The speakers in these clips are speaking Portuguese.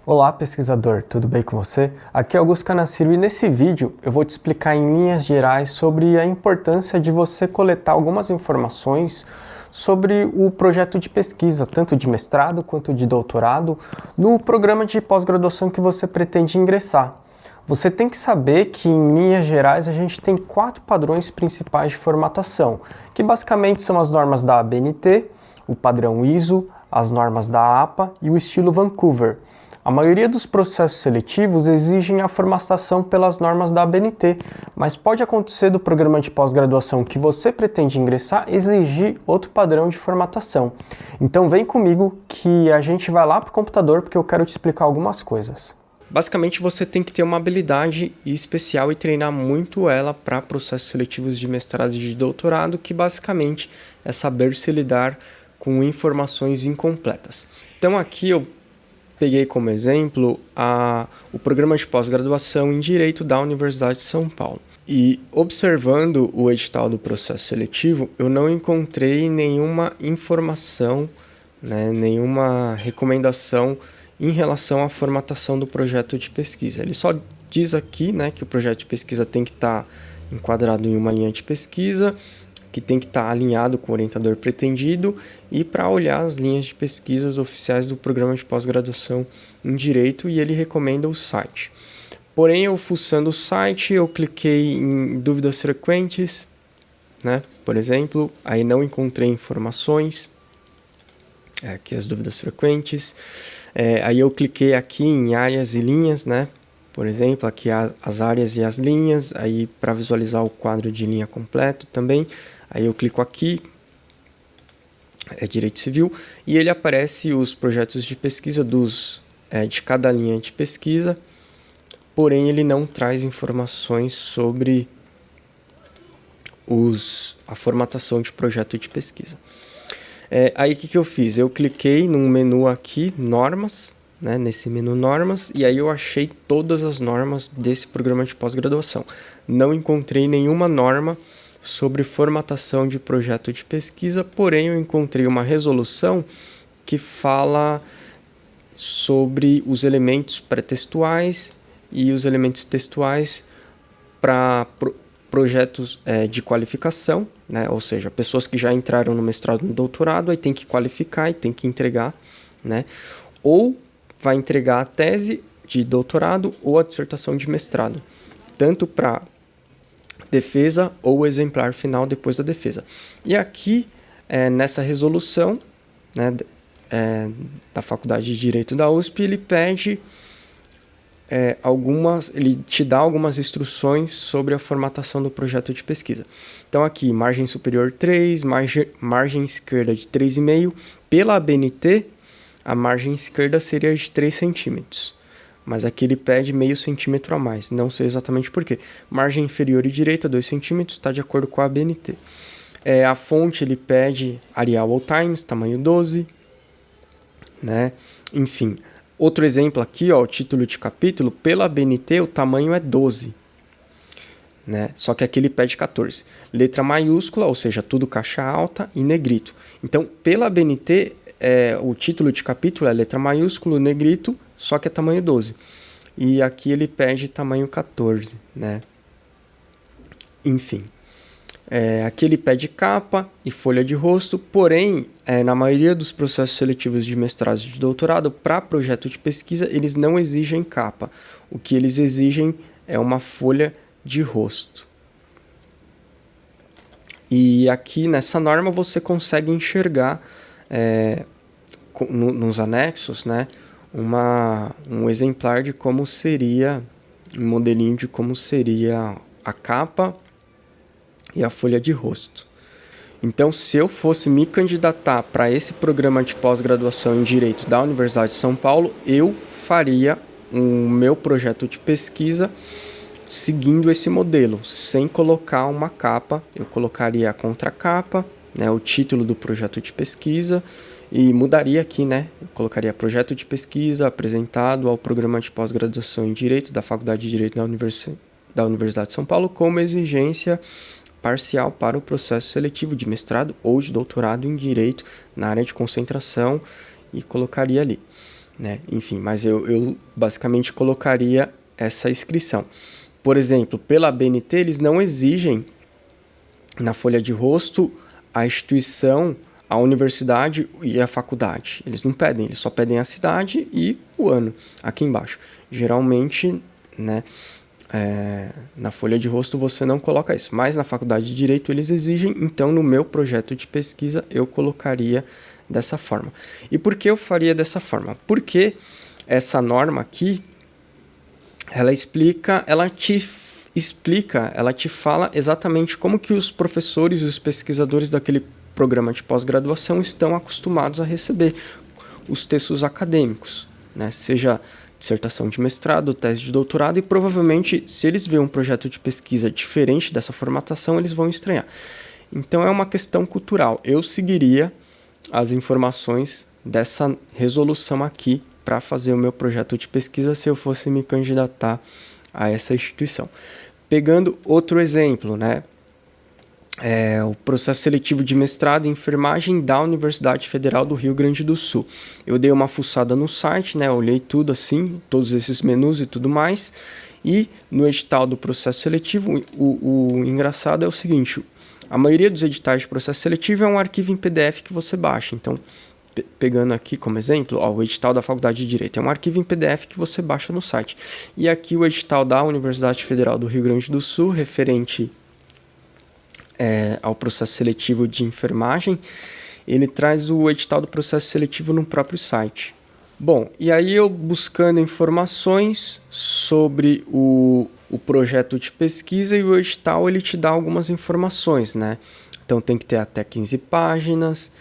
Olá, pesquisador, tudo bem com você? Aqui é Augusto Canaciro e nesse vídeo eu vou te explicar em linhas gerais sobre a importância de você coletar algumas informações sobre o projeto de pesquisa, tanto de mestrado quanto de doutorado, no programa de pós-graduação que você pretende ingressar. Você tem que saber que, em linhas gerais, a gente tem 4 padrões principais de formatação, que basicamente são as normas da ABNT, o padrão ISO, as normas da APA e o estilo Vancouver. A maioria dos processos seletivos exigem a formatação pelas normas da ABNT, mas pode acontecer do programa de pós-graduação que você pretende ingressar exigir outro padrão de formatação. Então vem comigo que a gente vai lá para o computador porque eu quero te explicar algumas coisas. Basicamente você tem que ter uma habilidade especial e treinar muito ela para processos seletivos de mestrado e de doutorado, que basicamente é saber se lidar com informações incompletas. Então aqui eu peguei como exemplo o programa de pós-graduação em Direito da Universidade de São Paulo. E observando o edital do processo seletivo, eu não encontrei nenhuma informação, nenhuma recomendação em relação à formatação do projeto de pesquisa. Ele só diz aqui, que o projeto de pesquisa tem que estar enquadrado em uma linha de pesquisa, que tem que estar alinhado com o orientador pretendido e para olhar as linhas de pesquisas oficiais do programa de pós-graduação em Direito, e ele recomenda o site. Porém, eu fuçando o site, eu cliquei em dúvidas frequentes, por exemplo, aí não encontrei informações, aqui as dúvidas frequentes, aí eu cliquei aqui em áreas e linhas, por exemplo, aqui as áreas e as linhas, aí para visualizar o quadro de linha completo também. Aí eu clico aqui, Direito Civil, e ele aparece os projetos de pesquisa de cada linha de pesquisa, porém ele não traz informações sobre a formatação de projeto de pesquisa. Aí o que eu fiz? Eu cliquei num menu aqui, Normas, nesse menu Normas, e aí eu achei todas as normas desse programa de pós-graduação. Não encontrei nenhuma norma sobre formatação de projeto de pesquisa, porém eu encontrei uma resolução que fala sobre os elementos pré-textuais e os elementos textuais para projetos de qualificação, ou seja, pessoas que já entraram no mestrado e no doutorado, aí tem que qualificar e tem que entregar, ou vai entregar a tese de doutorado ou a dissertação de mestrado, tanto para defesa ou exemplar final depois da defesa. E aqui, nessa resolução da Faculdade de Direito da USP, ele pede ele te dá algumas instruções sobre a formatação do projeto de pesquisa. Então aqui, margem superior 3, margem esquerda de 3,5. Pela ABNT, a margem esquerda seria de 3 centímetros. Mas aqui ele pede meio centímetro a mais, não sei exatamente por quê. Margem inferior e direita, 2 centímetros, está de acordo com a ABNT. A fonte ele pede Arial ou Times, tamanho 12. Enfim, outro exemplo aqui, o título de capítulo, pela ABNT o tamanho é 12. Só que aqui ele pede 14. Letra maiúscula, ou seja, tudo caixa alta e negrito. Então, pela ABNT, o título de capítulo é letra maiúscula, negrito, só que é tamanho 12. E aqui ele pede tamanho 14, Enfim. Aqui ele pede capa e folha de rosto, porém, na maioria dos processos seletivos de mestrado e de doutorado, para projeto de pesquisa, eles não exigem capa. O que eles exigem é uma folha de rosto. E aqui nessa norma você consegue enxergar nos anexos, um exemplar de como seria, um modelinho de como seria a capa e a folha de rosto. Então, se eu fosse me candidatar para esse programa de pós-graduação em Direito da Universidade de São Paulo, eu faria o meu projeto de pesquisa seguindo esse modelo, sem colocar uma capa. Eu colocaria a contracapa, o título do projeto de pesquisa, e mudaria aqui, eu colocaria projeto de pesquisa apresentado ao programa de pós-graduação em Direito da Faculdade de Direito da Universidade de São Paulo como exigência parcial para o processo seletivo de mestrado ou de doutorado em Direito na área de concentração, e colocaria ali. né? Enfim, mas eu basicamente colocaria essa inscrição. Por exemplo, pela BNT, eles não exigem na folha de rosto a instituição, a universidade e a faculdade. Eles não pedem, eles só pedem a cidade e o ano aqui embaixo. Geralmente, né, na folha de rosto você não coloca isso, mas na faculdade de Direito eles exigem, então no meu projeto de pesquisa eu colocaria dessa forma. E por que eu faria dessa forma? Porque essa norma aqui, ela te fala exatamente como que os professores e os pesquisadores daquele programa de pós-graduação estão acostumados a receber os textos acadêmicos, né? Seja dissertação de mestrado, tese de doutorado, e provavelmente, se eles verem um projeto de pesquisa diferente dessa formatação, eles vão estranhar. Então é uma questão cultural. Eu seguiria as informações dessa resolução aqui para fazer o meu projeto de pesquisa se eu fosse me candidatar a essa instituição. Pegando outro exemplo, né? O processo seletivo de mestrado em enfermagem da Universidade Federal do Rio Grande do Sul. Eu dei uma fuçada no site, né? Olhei tudo assim, todos esses menus e tudo mais. E no edital do processo seletivo, o engraçado é o seguinte: a maioria dos editais de processo seletivo é um arquivo em PDF que você baixa. Então, pegando aqui como exemplo, o edital da Faculdade de Direito é um arquivo em PDF que você baixa no site. E aqui o edital da Universidade Federal do Rio Grande do Sul, referente ao processo seletivo de enfermagem, ele traz o edital do processo seletivo no próprio site. Bom, e aí eu buscando informações sobre o projeto de pesquisa, e o edital ele te dá algumas informações, né? Então tem que ter até 15 páginas,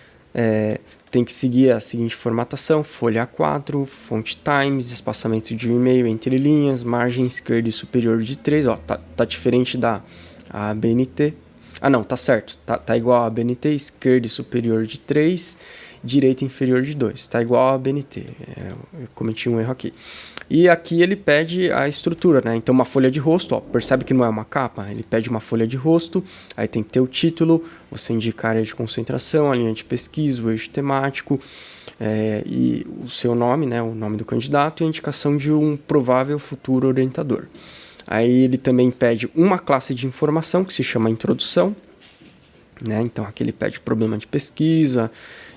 tem que seguir a seguinte formatação: folha A4, fonte Times, espaçamento de um e-mail entre linhas, margem esquerda e superior de 3, tá diferente da ABNT. Ah não, tá certo, tá igual a ABNT, esquerda e superior de 3, direita inferior de 2, tá igual a ABNT, eu cometi um erro aqui. E aqui ele pede a estrutura, né? Então uma folha de rosto, percebe que não é uma capa? Ele pede uma folha de rosto, aí tem que ter o título, você indica a área de concentração, a linha de pesquisa, o eixo temático, e o seu nome, né? O nome do candidato e a indicação de um provável futuro orientador. Aí ele também pede uma classe de informação que se chama introdução, né? Então aqui ele pede problema de pesquisa,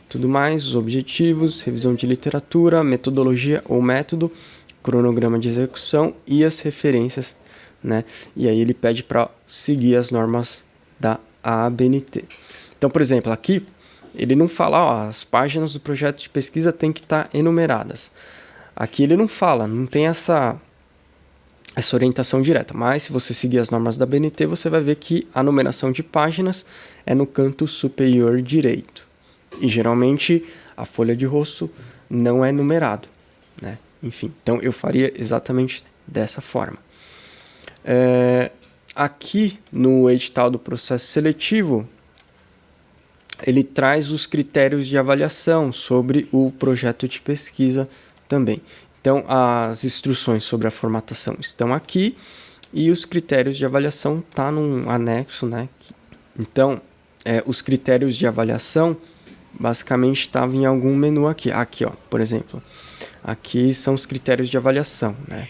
tudo mais, os objetivos, revisão de literatura, metodologia ou método, cronograma de execução e as referências, né? E aí ele pede para seguir as normas da ABNT. Então, por exemplo, aqui ele não fala, as páginas do projeto de pesquisa têm que estar enumeradas. Aqui ele não fala, não tem essa orientação direta, mas se você seguir as normas da BNT, você vai ver que a numeração de páginas é no canto superior direito. E geralmente a folha de rosto não é numerado, né? Enfim, então eu faria exatamente dessa forma. Aqui no edital do processo seletivo, ele traz os critérios de avaliação sobre o projeto de pesquisa também. Então, as instruções sobre a formatação estão aqui e os critérios de avaliação estão num anexo, né? Então, os critérios de avaliação basicamente estavam em algum menu aqui. Aqui, ó, por exemplo, aqui são os critérios de avaliação, né?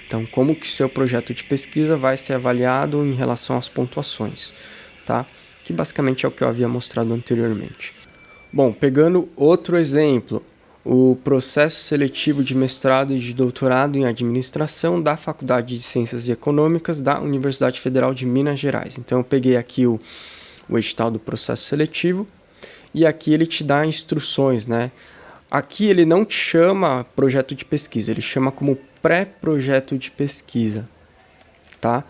Então, como que seu projeto de pesquisa vai ser avaliado em relação às pontuações, tá? Que basicamente é o que eu havia mostrado anteriormente. Bom, pegando outro exemplo, o processo seletivo de mestrado e de doutorado em administração da Faculdade de Ciências Econômicas da Universidade Federal de Minas Gerais. Então eu peguei aqui o edital do processo seletivo e aqui ele te dá instruções, né? Aqui ele não te chama projeto de pesquisa, ele chama como pré-projeto de pesquisa, tá?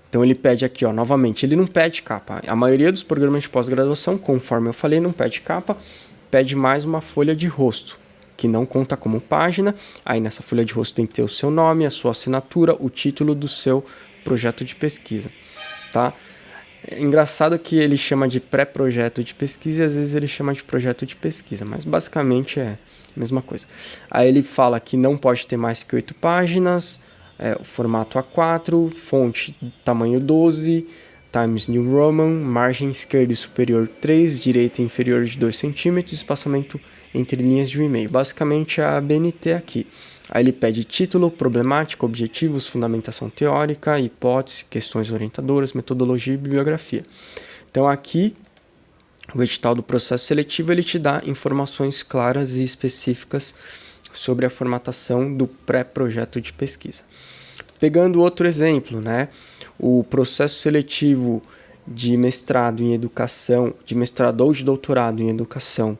Então ele pede aqui, ó, novamente, ele não pede capa. A maioria dos programas de pós-graduação, conforme eu falei, não pede capa, pede mais uma folha de rosto, que não conta como página. Aí nessa folha de rosto tem que ter o seu nome, a sua assinatura, o título do seu projeto de pesquisa, tá? É engraçado que ele chama de pré-projeto de pesquisa e às vezes ele chama de projeto de pesquisa, mas basicamente é a mesma coisa. Aí ele fala que não pode ter mais que 8 páginas, o formato A4, fonte tamanho 12, Times New Roman, margem esquerda e superior 3, direita e inferior de 2 cm, espaçamento entre linhas de um e-mail. Basicamente a ABNT aqui. Aí ele pede título, problemática, objetivos, fundamentação teórica, hipótese, questões orientadoras, metodologia e bibliografia. Então aqui, o edital do processo seletivo, ele te dá informações claras e específicas sobre a formatação do pré-projeto de pesquisa. Pegando outro exemplo, né? O processo seletivo de mestrado em educação, de mestrado ou de doutorado em educação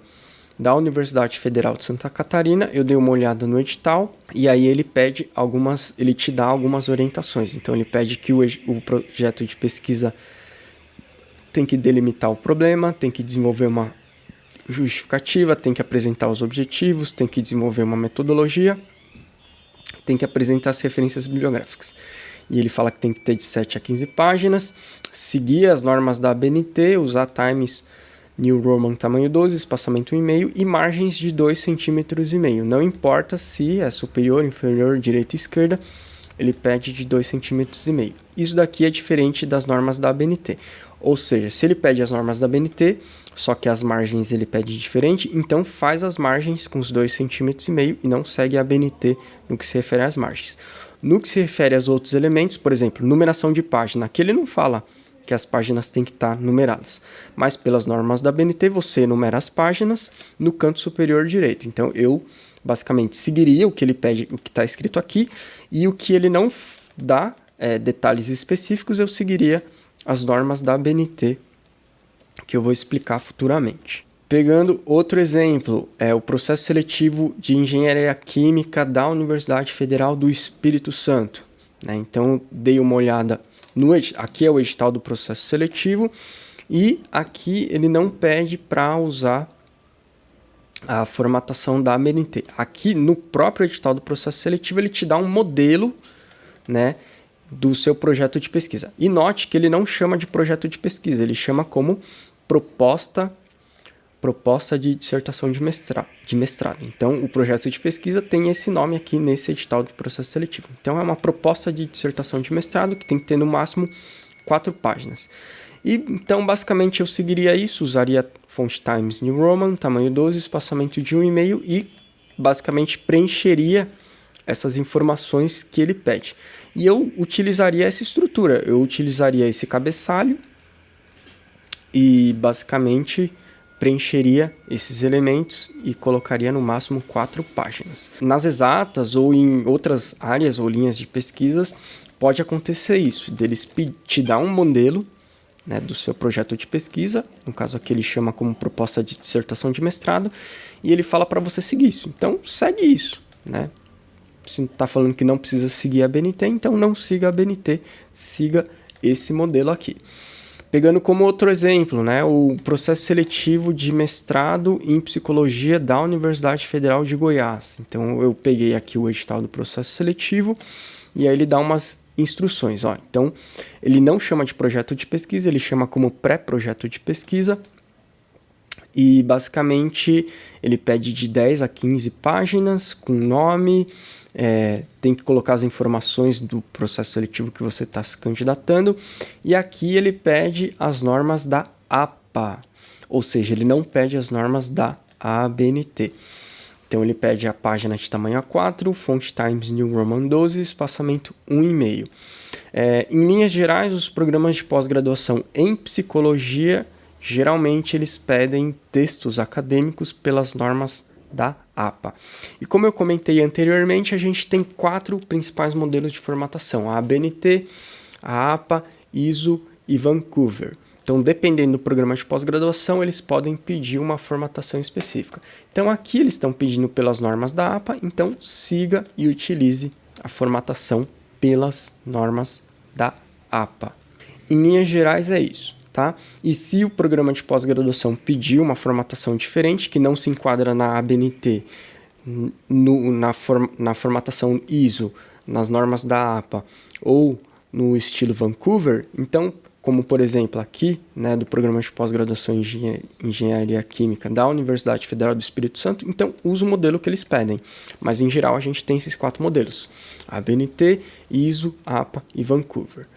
da Universidade Federal de Santa Catarina, eu dei uma olhada no edital e aí ele te dá algumas orientações. Então ele pede que o projeto de pesquisa tem que delimitar o problema, tem que desenvolver uma justificativa, tem que apresentar os objetivos, tem que desenvolver uma metodologia, tem que apresentar as referências bibliográficas. E ele fala que tem que ter de 7 a 15 páginas, seguir as normas da ABNT, usar Times New Roman tamanho 12, espaçamento 1,5 e margens de 2,5 cm. Não importa se é superior, inferior, direita e esquerda, ele pede de 2,5 cm. Isso daqui é diferente das normas da ABNT. Ou seja, se ele pede as normas da ABNT, só que as margens ele pede diferente, então faz as margens com os 2,5 cm e não segue a ABNT no que se refere às margens. No que se refere aos outros elementos, por exemplo, numeração de página, aqui ele não fala que as páginas têm que estar numeradas, mas pelas normas da ABNT você numera as páginas no canto superior direito. Então eu basicamente seguiria o que ele pede, o que está escrito aqui, e o que ele não dá detalhes específicos, eu seguiria as normas da ABNT, que eu vou explicar futuramente. Pegando outro exemplo, o processo seletivo de engenharia química da Universidade Federal do Espírito Santo, né? Então dei uma olhada aqui é o edital do processo seletivo e aqui ele não pede para usar a formatação da ABNT. Aqui no próprio edital do processo seletivo ele te dá um modelo, né, do seu projeto de pesquisa. E note que ele não chama de projeto de pesquisa, ele chama como proposta de dissertação de mestrado. Então, o projeto de pesquisa tem esse nome aqui nesse edital do processo seletivo. Então, é uma proposta de dissertação de mestrado que tem que ter no máximo 4 páginas. E, então, basicamente, eu seguiria isso, usaria fonte Times New Roman, tamanho 12, espaçamento de 1,5 e, basicamente, preencheria essas informações que ele pede. E eu utilizaria essa estrutura, eu utilizaria esse cabeçalho e, basicamente, preencheria esses elementos e colocaria no máximo 4 páginas. Nas exatas ou em outras áreas ou linhas de pesquisas, pode acontecer isso, deles te dar um modelo, né, do seu projeto de pesquisa, no caso aqui ele chama como proposta de dissertação de mestrado, e ele fala para você seguir isso. Então, segue isso, né? Se está falando que não precisa seguir a ABNT, então não siga a ABNT, siga esse modelo aqui. Pegando como outro exemplo, né, o processo seletivo de mestrado em psicologia da Universidade Federal de Goiás. Então eu peguei aqui o edital do processo seletivo e aí ele dá umas instruções. Então ele não chama de projeto de pesquisa, ele chama como pré-projeto de pesquisa. E basicamente ele pede de 10 a 15 páginas com nome, tem que colocar as informações do processo seletivo que você está se candidatando. E aqui ele pede as normas da APA, ou seja, ele não pede as normas da ABNT. Então ele pede a página de tamanho A4, fonte Times New Roman 12, espaçamento 1,5. Em linhas gerais, os programas de pós-graduação em psicologia geralmente eles pedem textos acadêmicos pelas normas da APA. E como eu comentei anteriormente, a gente tem 4 principais modelos de formatação: a ABNT, a APA, ISO e Vancouver. Então, dependendo do programa de pós-graduação, eles podem pedir uma formatação específica. Então, aqui eles estão pedindo pelas normas da APA, então siga e utilize a formatação pelas normas da APA. Em linhas gerais é isso. Tá? E se o programa de pós-graduação pedir uma formatação diferente, que não se enquadra na ABNT, na formatação ISO, nas normas da APA ou no estilo Vancouver, então, como por exemplo aqui, né, do programa de pós-graduação em Engenharia Química da Universidade Federal do Espírito Santo, então usa o modelo que eles pedem. Mas em geral a gente tem esses 4 modelos: ABNT, ISO, APA e Vancouver.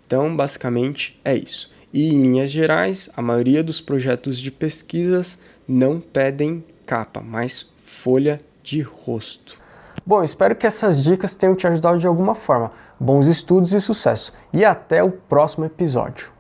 Então, basicamente é isso. E, em linhas gerais, a maioria dos projetos de pesquisas não pedem capa, mas folha de rosto. Bom, espero que essas dicas tenham te ajudado de alguma forma. Bons estudos e sucesso. E até o próximo episódio.